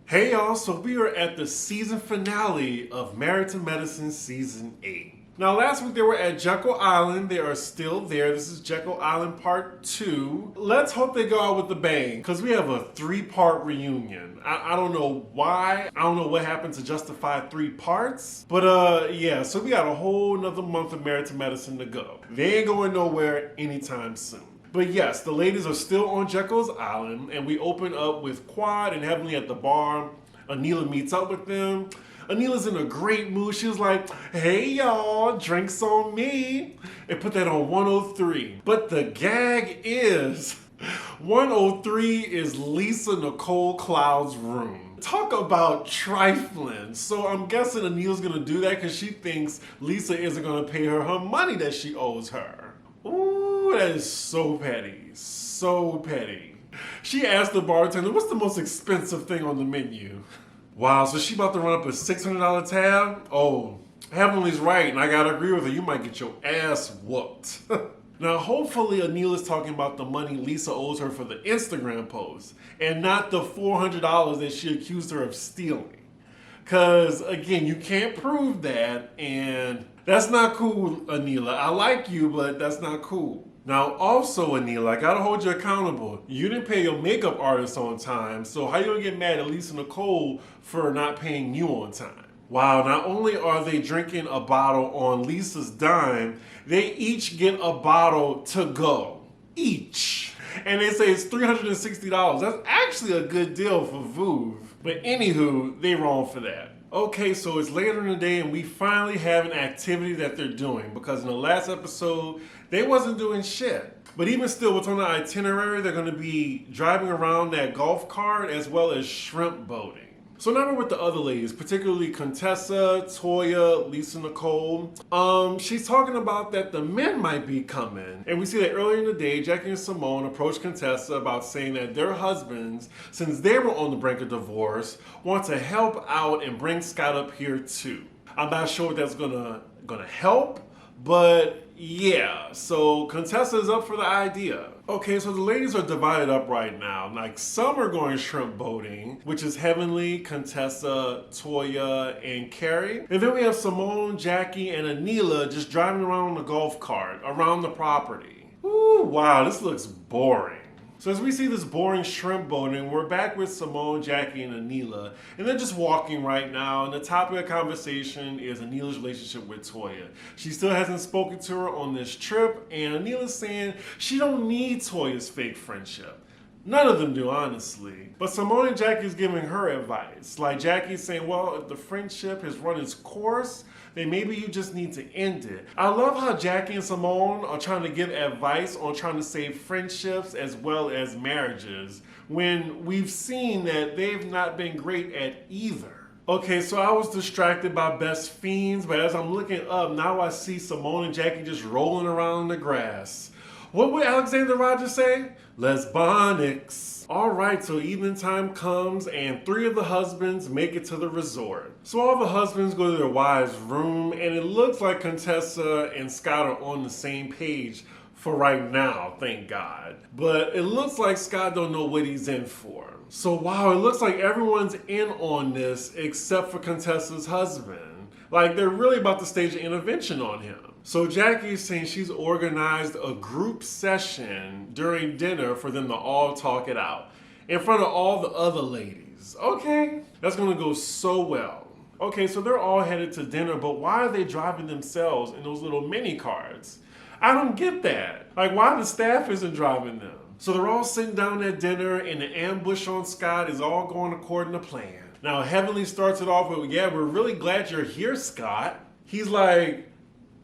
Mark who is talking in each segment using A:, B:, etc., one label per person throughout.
A: Hey y'all, so we are at the season finale of Married to Medicine Season 8. Now last week they were at Jekyll Island. They are still there. This is Jekyll Island Part 2. Let's hope they go out with a bang, because we have a 3-part reunion. I don't know why. I don't know what happened to justify 3 parts. But yeah, so we got a whole another month of Married to Medicine to go. They ain't going nowhere anytime soon. But yes, the ladies are still on Jekyll's Island, and we open up with Quad and Heavenly at the bar. Anila meets up with them. Anila's in a great mood. She was like, hey y'all, drinks on me. And put that on 103. But the gag is, 103 is Lisa Nicole Cloud's room. Talk about trifling. So I'm guessing Anila's gonna do that because she thinks Lisa isn't gonna pay her money that she owes her. Ooh, that is so petty. So petty. She asked the bartender, what's the most expensive thing on the menu? Wow, so she about to run up a $600 tab? Oh, Heavenly's right, and I gotta agree with her. You might get your ass whooped. Now, hopefully Anila's talking about the money Lisa owes her for the Instagram post, and not the $400 that she accused her of stealing. Because, again, you can't prove that, and that's not cool, Anila. I like you, but that's not cool. Now, also, Anila, I gotta hold you accountable. You didn't pay your makeup artist on time, so how you gonna get mad at Lisa Nicole for not paying you on time? Wow, not only are they drinking a bottle on Lisa's dime, they each get a bottle to go. Each. And they say it's $360. That's actually a good deal for Vouv. But anywho, they wrong for that. Okay, so it's later in the day and we finally have an activity that they're doing, because in the last episode, they wasn't doing shit. But even still, what's on the itinerary, they're gonna be driving around that golf cart as well as shrimp boating. So now we're with the other ladies, particularly CONE-tessa, Toya, Lisa Nicole. She's talking about that the men might be coming. And we see that earlier in the day, Jackie and Simone approached CONE-tessa about saying that their husbands, since they were on the brink of divorce, want to help out and bring Scott up here too. I'm not sure if that's gonna help, but yeah, so CONE-tessa is up for the idea. Okay, so the ladies are divided up right now. Like, some are going shrimp boating, which is Heavenly, CONE-tessa, Toya, and Carrie. And then we have Simone, Jackie, and Anila just driving around on the golf cart around the property. Ooh, wow, this looks boring. So as we see this boring shrimp boating, we're back with Simone, Jackie, and Anila. And they're just walking right now, and the topic of conversation is Anila's relationship with Toya. She still hasn't spoken to her on this trip, and Anila's saying she don't need Toya's fake friendship. None of them do, honestly. But Simone and Jackie's giving her advice. Like, Jackie's saying, well, if the friendship has run its course, then maybe you just need to end it. I love how Jackie and Simone are trying to give advice on trying to save friendships as well as marriages, when we've seen that they've not been great at either. Okay, so I was distracted by Best Fiends, but as I'm looking up, now I see Simone and Jackie just rolling around in the grass. What would Alexander Rogers say? Lesbonics. Alright, so evening time comes and 3 of the husbands make it to the resort. So all the husbands go to their wives' room, and it looks like CONE-tessa and Scott are on the same page for right now, thank God. But it looks like Scott don't know what he's in for. So wow, it looks like everyone's in on this except for CONE-tessa's husband. Like, they're really about to stage an intervention on him. So Jackie is saying she's organized a group session during dinner for them to all talk it out in front of all the other ladies. Okay, that's gonna go so well. Okay, so they're all headed to dinner, but why are they driving themselves in those little mini cars? I don't get that. Like, why the staff isn't driving them? So they're all sitting down at dinner, and the ambush on Scott is all going according to plan. Now, Heavenly starts it off with, yeah, we're really glad you're here, Scott. He's like,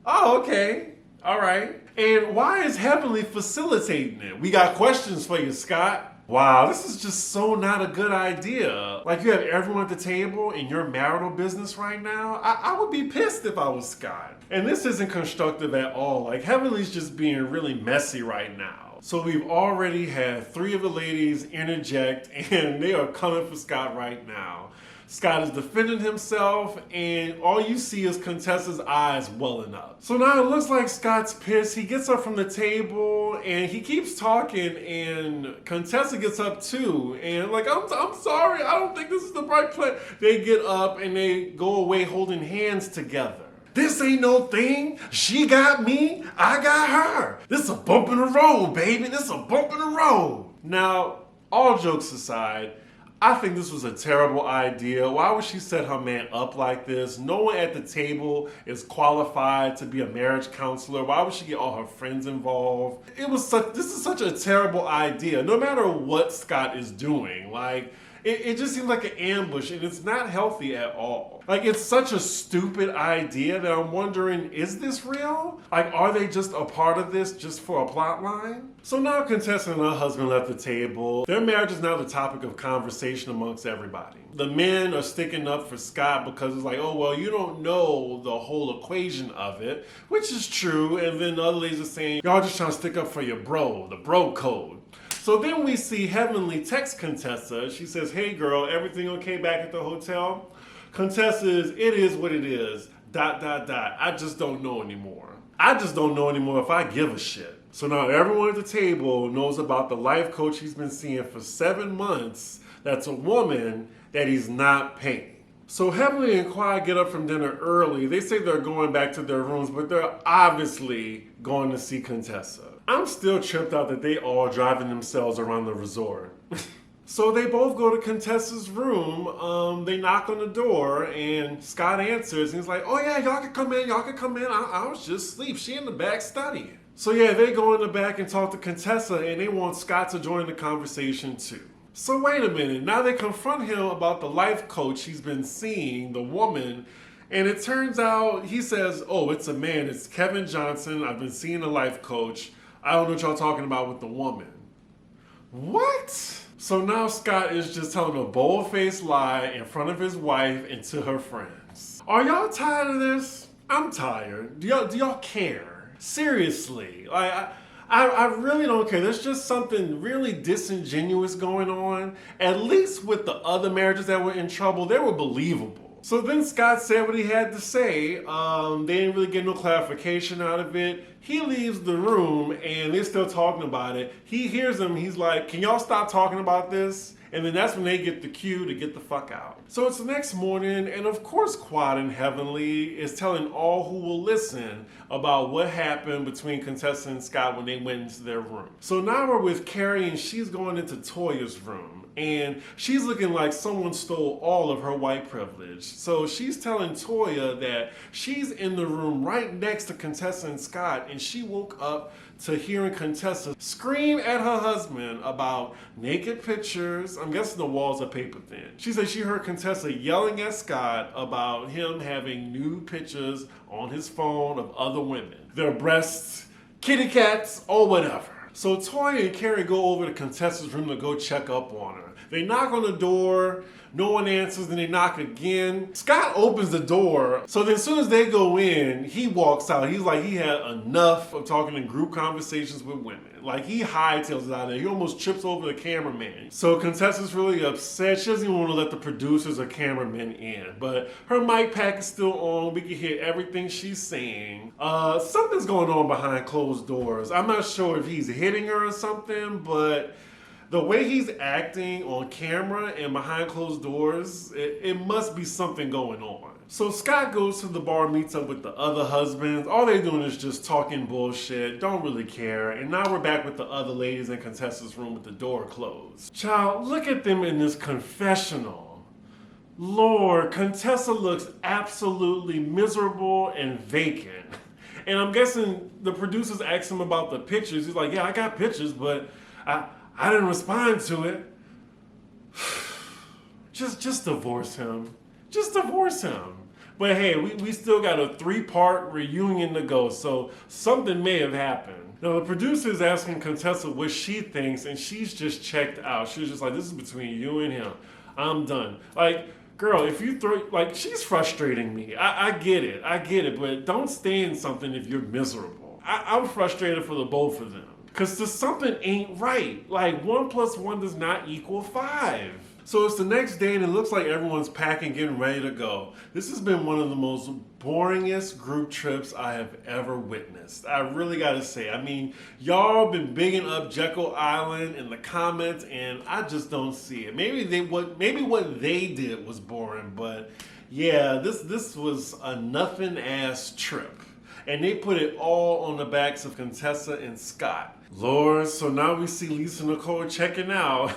A: oh, okay, all right. And why is Heavenly facilitating it? We got questions for you, Scott. Wow, this is just so not a good idea. Like, you have everyone at the table in your marital business right now? I would be pissed if I was Scott. And this isn't constructive at all. Like, Heavenly's just being really messy right now. So we've already had 3 of the ladies interject, and they are coming for Scott right now. Scott is defending himself, and all you see is CONE-tessa's eyes welling up. So now it looks like Scott's pissed. He gets up from the table, and he keeps talking, and CONE-tessa gets up too. And like, I'm sorry, I don't think this is the right plan. They get up, and they go away holding hands together. This ain't no thing. She got me, I got her. This is a bump in the road, baby. This is a bump in the road. Now, all jokes aside, I think this was a terrible idea. Why would she set her man up like this? No one at the table is qualified to be a marriage counselor. Why would she get all her friends involved? This is such a terrible idea. No matter what Scott is doing, like, it just seems like an ambush, and it's not healthy at all. Like, it's such a stupid idea that I'm wondering, is this real? Like, are they just a part of this just for a plot line? So now CONE-tessa and her husband left the table. Their marriage is now the topic of conversation amongst everybody. The men are sticking up for Scott because it's like, oh, well, you don't know the whole equation of it, which is true. And then the other ladies are saying, y'all just trying to stick up for your bro, the bro code. So then we see Heavenly text CONE-tessa. She says, hey girl, everything okay back at the hotel? CONE-tessa is, it is what it is, ... I just don't know anymore. I just don't know anymore if I give a shit. So now everyone at the table knows about the life coach he's been seeing for 7 months. That's a woman that he's not paying. So Heavenly and Quiet get up from dinner early. They say they're going back to their rooms, but they're obviously going to see CONE-tessa. I'm still tripped out that they all driving themselves around the resort. So they both go to CONE-tessa's room. They knock on the door, and Scott answers, and he's like, oh yeah, y'all can come in, I was just asleep. She in the back studying. So yeah, they go in the back and talk to CONE-tessa, and they want Scott to join the conversation too. So wait a minute, now they confront him about the life coach he's been seeing, the woman, and it turns out, he says, oh, it's a man, it's Kevin Johnson, I've been seeing a life coach. I don't know what y'all talking about with the woman. What? So now Scott is just telling a bold-faced lie in front of his wife and to her friends. Are y'all tired of this? I'm tired. Do y'all care? Seriously. Like, I really don't care. There's just something really disingenuous going on. At least with the other marriages that were in trouble, they were believable. So then Scott said what he had to say. They didn't really get no clarification out of it. He leaves the room and they're still talking about it. He hears them. He's like, can y'all stop talking about this? And then that's when they get the cue to get the fuck out. So it's the next morning, and of course Quad and Heavenly is telling all who will listen about what happened between CONE-tessa and Scott when they went into their room. So now we're with Carrie, and she's going into Toya's room, and she's looking like someone stole all of her white privilege. So she's telling Toya that she's in the room right next to CONE-tessa and Scott, and she woke up to hearing CONE-tessa scream at her husband about naked pictures. I'm guessing the walls are paper thin. She said she heard CONE-tessa yelling at Scott about him having nude pictures on his phone of other women. Their breasts, kitty cats, or whatever. So Toya and Carrie go over to CONE-tessa's room to go check up on her. They knock on the door, no one answers, then they knock again. Scott opens the door, so then as soon as they go in, he walks out. He's like, he had enough of talking in group conversations with women. Like, he hightails it out of there. He almost trips over the cameraman. So CONE-tessa's really upset. She doesn't even want to let the producers or cameramen in. But her mic pack is still on. We can hear everything she's saying. Something's going on behind closed doors. I'm not sure if he's hitting her or something, but the way he's acting on camera and behind closed doors, it must be something going on. So Scott goes to the bar, meets up with the other husbands. All they're doing is just talking bullshit, don't really care. And now we're back with the other ladies in CONE-tessa's room with the door closed. Child, look at them in this confessional. Lord, CONE-tessa looks absolutely miserable and vacant. And I'm guessing the producers asked him about the pictures. He's like, yeah, I got pictures, but I didn't respond to it. Just divorce him. Just divorce him. But hey, we still got a 3-part reunion to go, so something may have happened. Now the producer is asking CONE-tessa what she thinks, and she's just checked out. She was just like, this is between you and him. I'm done. Like, girl, if you throw, like, she's frustrating me. I get it, but don't stay in something if you're miserable. I'm frustrated for the both of them. Because something ain't right. Like 1 + 1 does not equal 5. So it's the next day and it looks like everyone's packing, getting ready to go. This has been one of the most boringest group trips I have ever witnessed. I really gotta say. I mean, y'all been bigging up Jekyll Island in the comments and I just don't see it. Maybe what they did was boring, but yeah, this was a nothing ass trip. And they put it all on the backs of CONE-tessa and Scott. Lord, so now we see Lisa Nicole checking out.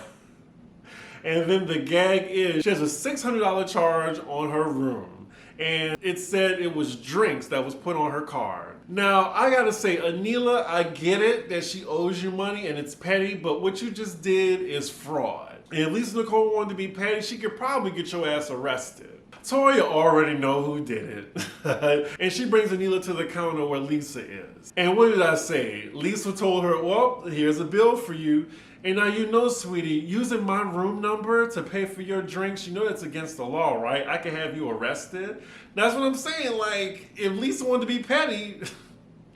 A: And then the gag is she has a $600 charge on her room. And it said it was drinks that was put on her card. Now, I gotta say, Anila, I get it that she owes you money and it's petty, but what you just did is fraud. And if Lisa Nicole wanted to be petty, she could probably get your ass arrested. Toya already know who did it. And she brings Anila to the counter where Lisa is. And what did I say? Lisa told her, well, here's a bill for you. And now you know, sweetie, using my room number to pay for your drinks, you know that's against the law, right? I can have you arrested. That's what I'm saying. Like, if Lisa wanted to be petty,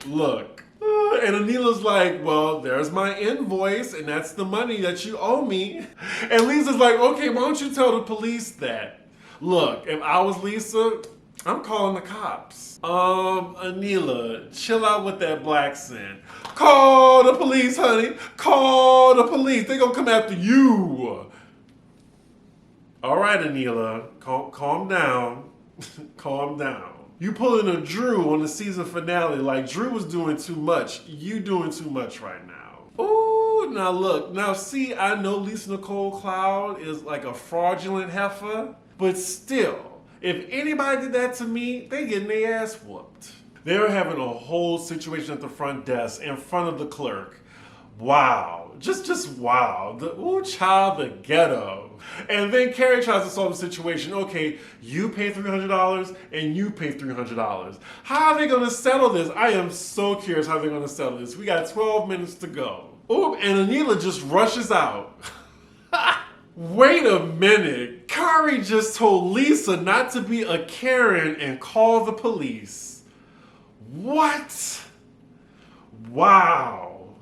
A: look. And Anila's like, well, there's my invoice, and that's the money that you owe me. And Lisa's like, okay, why don't you tell the police that? Look, if I was Lisa, I'm calling the cops. Anila, chill out with that black scent. Call the police, honey. Call the police. They gonna come after you. All right, Anila, calm down. Calm down. You pulling a Drew on the season finale like Drew was doing too much. You doing too much right now. Ooh, now look. Now see, I know Lisa Nicole Cloud is like a fraudulent heifer, but still, if anybody did that to me, they getting their ass whooped. They were having a whole situation at the front desk in front of the clerk. Wow. Just wow. The ghetto. And then Carrie tries to solve the situation. Okay, you pay $300 and you pay $300. How are they going to settle this? I am so curious how they're going to settle this. We got 12 minutes to go. Ooh, and Anila just rushes out. Wait a minute. Kari just told Lisa not to be a Karen and call the police. What? Wow.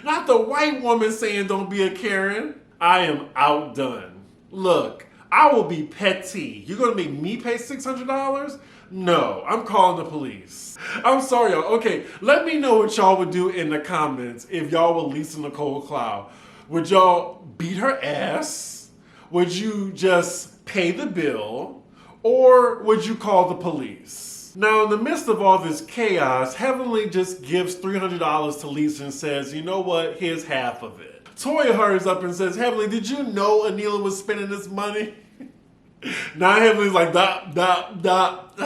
A: Not the white woman saying don't be a Karen. I am outdone. Look, I will be petty. You're gonna make me pay $600? No, I'm calling the police. I'm sorry, y'all. Okay, let me know what y'all would do in the comments if y'all were Lisa Nicole Cloud. Would y'all beat her ass? Would you just pay the bill? Or would you call the police? Now, in the midst of all this chaos, Heavenly just gives $300 to Lisa and says, you know what, here's half of it. Toya hurries up and says, Heavenly, did you know Anila was spending this money? Now Heavenly's like, dot.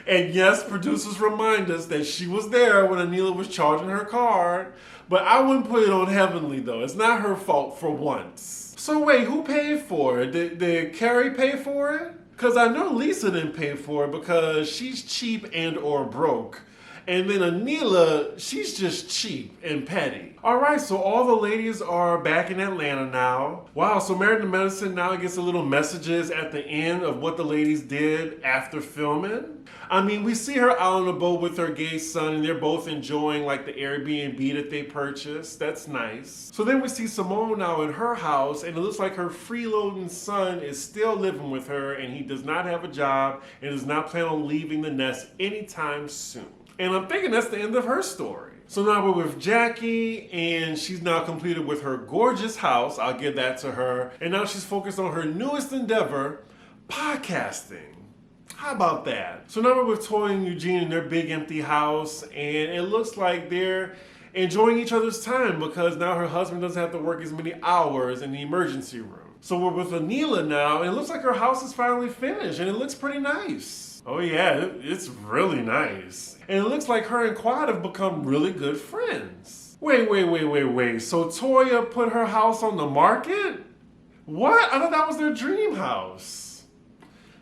A: And yes, producers remind us that she was there when Anila was charging her card, but I wouldn't put it on Heavenly though. It's not her fault for once. So wait, who paid for it? Did Carrie pay for it? Because I know Lisa didn't pay for it because she's cheap and or broke. And then Anila, she's just cheap and petty. All right, so all the ladies are back in Atlanta now. Wow, so Married to Medicine now gets a little messages at the end of what the ladies did after filming. I mean, we see her out on a boat with her gay son and they're both enjoying like the Airbnb that they purchased. That's nice. So then we see Simone now in her house and it looks like her freeloading son is still living with her and he does not have a job and does not plan on leaving the nest anytime soon. And I'm thinking that's the end of her story. So now we're with Jackie, and she's now completed with her gorgeous house. I'll give that to her. And now she's focused on her newest endeavor, podcasting. How about that? So now we're with Toya and Eugene in their big empty house, and it looks like they're enjoying each other's time because now her husband doesn't have to work as many hours in the emergency room. So we're with Anila now, and it looks like her house is finally finished, and it looks pretty nice. Oh yeah, it's really nice. And it looks like her and Quad have become really good friends. Wait. So Toya put her house on the market? What? I thought that was their dream house.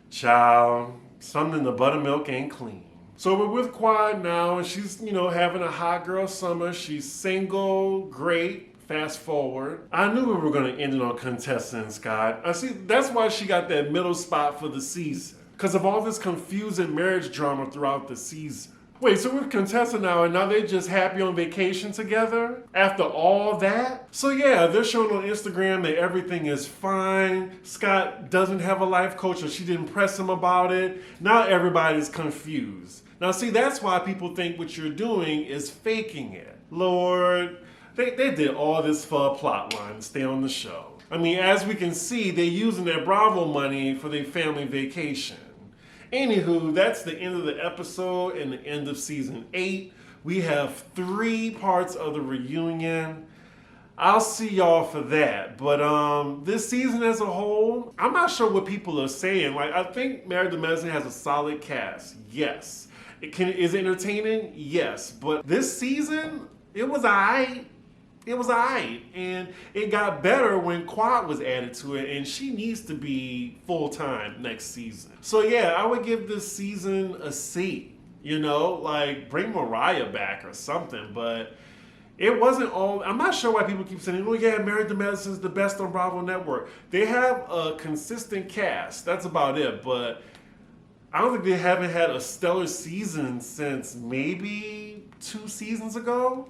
A: Child, something in the buttermilk ain't clean. So we're with Quad now, and she's, having a hot girl summer. She's single, great. Fast forward. I knew we were going to end it on CONE-tessa and Scott. I see, that's why she got that middle spot for the season. Because of all this confusing marriage drama throughout the season. Wait, so we're CONE-tessa now, and now they're just happy on vacation together after all that? So yeah, they're showing on Instagram that everything is fine. Scott doesn't have a life coach, or she didn't press him about it. Now everybody's confused. Now see, that's why people think what you're doing is faking it. Lord, they did all this for a plot line to stay on the show. I mean, as we can see, they're using their Bravo money for their family vacation. Anywho, that's the end of the episode and the end of season 8. We have 3 parts of the reunion. I'll see y'all for that. But this season as a whole, I'm not sure what people are saying. Like, I think Married to Medicine has a solid cast. Yes. Is it entertaining? Yes. But this season, it was alright. It was alright, and it got better when Quad was added to it, and she needs to be full-time next season. So yeah, I would give this season a C, you know, like bring Mariah back or something, but it wasn't all, I'm not sure why people keep saying, oh yeah, Married to Medicine is the best on Bravo Network. They have a consistent cast, that's about it, but I don't think they haven't had a stellar season since maybe 2 seasons ago.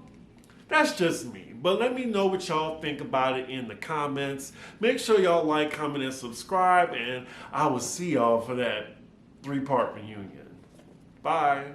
A: That's just me. But let me know what y'all think about it in the comments. Make sure y'all like, comment, and subscribe. And I will see y'all for that 3-part reunion. Bye.